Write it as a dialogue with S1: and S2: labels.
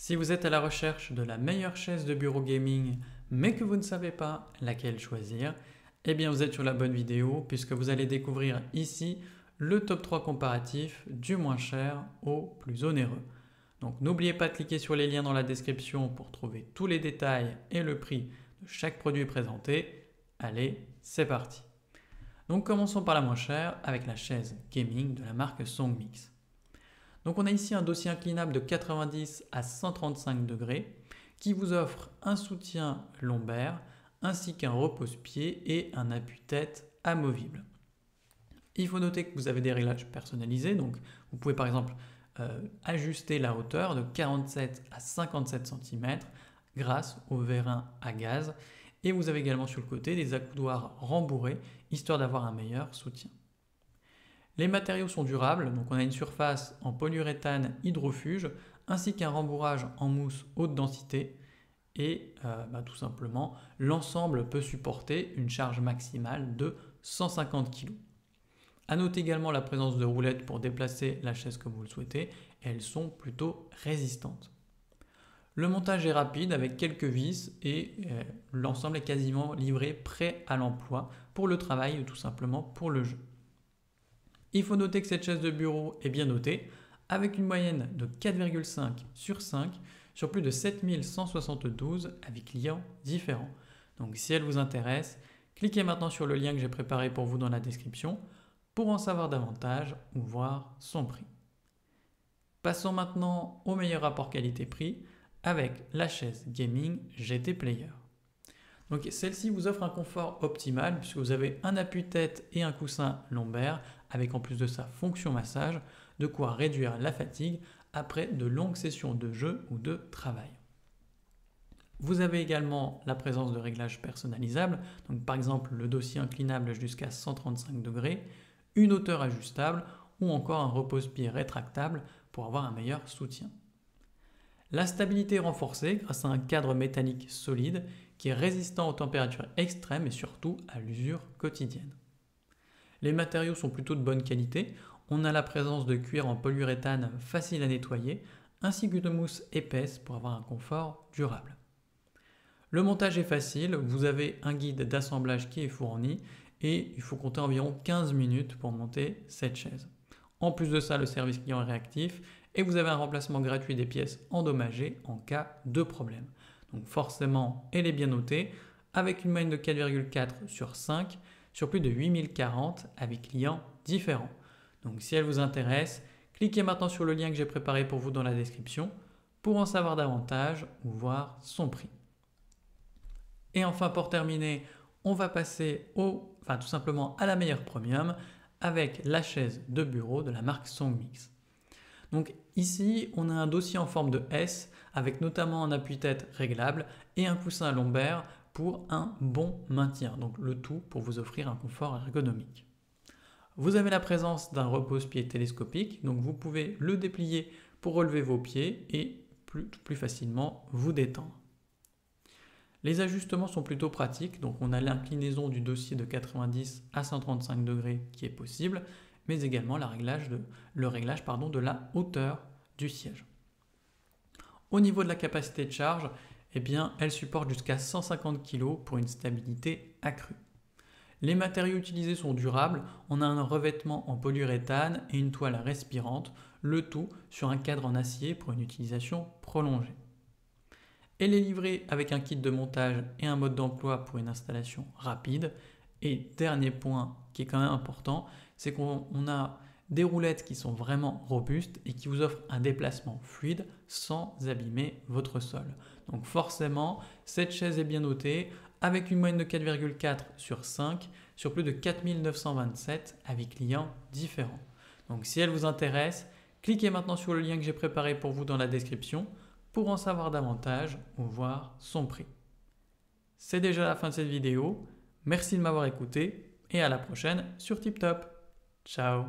S1: Si vous êtes à la recherche de la meilleure chaise de bureau gaming, mais que vous ne savez pas laquelle choisir, eh bien vous êtes sur la bonne vidéo puisque vous allez découvrir ici le top 3 comparatif du moins cher au plus onéreux. Donc n'oubliez pas de cliquer sur les liens dans la description pour trouver tous les détails et le prix de chaque produit présenté. Allez, c'est parti. Donc commençons par la moins chère avec la chaise gaming de la marque Songmix. Donc on a ici un dossier inclinable de 90 à 135 degrés qui vous offre un soutien lombaire ainsi qu'un repose-pied et un appui-tête amovible. Il faut noter que vous avez des réglages personnalisés, donc vous pouvez par exemple ajuster la hauteur de 47 à 57 cm grâce au vérin à gaz et vous avez également sur le côté des accoudoirs rembourrés histoire d'avoir un meilleur soutien. Les matériaux sont durables, donc on a une surface en polyuréthane hydrofuge ainsi qu'un rembourrage en mousse haute densité et tout simplement l'ensemble peut supporter une charge maximale de 150 kg. A noter également la présence de roulettes pour déplacer la chaise comme vous le souhaitez et elles sont plutôt résistantes. Le montage est rapide avec quelques vis et l'ensemble est quasiment livré prêt à l'emploi pour le travail ou tout simplement pour le jeu. Il faut noter que cette chaise de bureau est bien notée avec une moyenne de 4,5 sur 5 sur plus de 7172 avis clients différents. Donc si elle vous intéresse, cliquez maintenant sur le lien que j'ai préparé pour vous dans la description pour en savoir davantage ou voir son prix. Passons maintenant au meilleur rapport qualité-prix avec la chaise gaming GT Player. Donc celle-ci vous offre un confort optimal puisque vous avez un appuie-tête et un coussin lombaire avec en plus de sa fonction massage, de quoi réduire la fatigue après de longues sessions de jeu ou de travail. Vous avez également la présence de réglages personnalisables, donc par exemple le dossier inclinable jusqu'à 135 degrés, une hauteur ajustable ou encore un repose-pied rétractable pour avoir un meilleur soutien. La stabilité est renforcée grâce à un cadre métallique solide qui est résistant aux températures extrêmes et surtout à l'usure quotidienne. Les matériaux sont plutôt de bonne qualité, on a la présence de cuir en polyuréthane facile à nettoyer ainsi qu'une mousse épaisse pour avoir un confort durable. Le montage est facile, vous avez un guide d'assemblage qui est fourni et il faut compter environ 15 minutes pour monter cette chaise. En plus de ça, le service client est réactif et vous avez un remplacement gratuit des pièces endommagées en cas de problème. Donc forcément, elle est bien notée avec une moyenne de 4,4 sur 5 sur plus de 8040 avec clients différents. Donc si elle vous intéresse, cliquez maintenant sur le lien que j'ai préparé pour vous dans la description pour en savoir davantage ou voir son prix. Et enfin pour terminer, on va passer tout simplement à la meilleure premium avec la chaise de bureau de la marque Songmix. Donc ici, on a un dossier en forme de S avec notamment un appuie-tête réglable et un coussin lombaire pour un bon maintien. Donc le tout pour vous offrir un confort ergonomique. Vous avez la présence d'un repose-pied télescopique, donc vous pouvez le déplier pour relever vos pieds et plus facilement vous détendre. Les ajustements sont plutôt pratiques, donc on a l'inclinaison du dossier de 90 à 135 degrés qui est possible, mais également le réglage de la hauteur du siège. Au niveau de la capacité de charge, eh bien, elle supporte jusqu'à 150 kg pour une stabilité accrue. Les matériaux utilisés sont durables, on a un revêtement en polyuréthane et une toile respirante, le tout sur un cadre en acier pour une utilisation prolongée. Elle est livrée avec un kit de montage et un mode d'emploi pour une installation rapide. Et dernier point qui est quand même important, c'est qu'on a des roulettes qui sont vraiment robustes et qui vous offrent un déplacement fluide sans abîmer votre sol. Donc forcément, cette chaise est bien notée avec une moyenne de 4,4 sur 5 sur plus de 4927 avis clients différents. Donc si elle vous intéresse, cliquez maintenant sur le lien que j'ai préparé pour vous dans la description pour en savoir davantage ou voir son prix. C'est déjà la fin de cette vidéo. Merci de m'avoir écouté et à la prochaine sur TipTop. Ciao.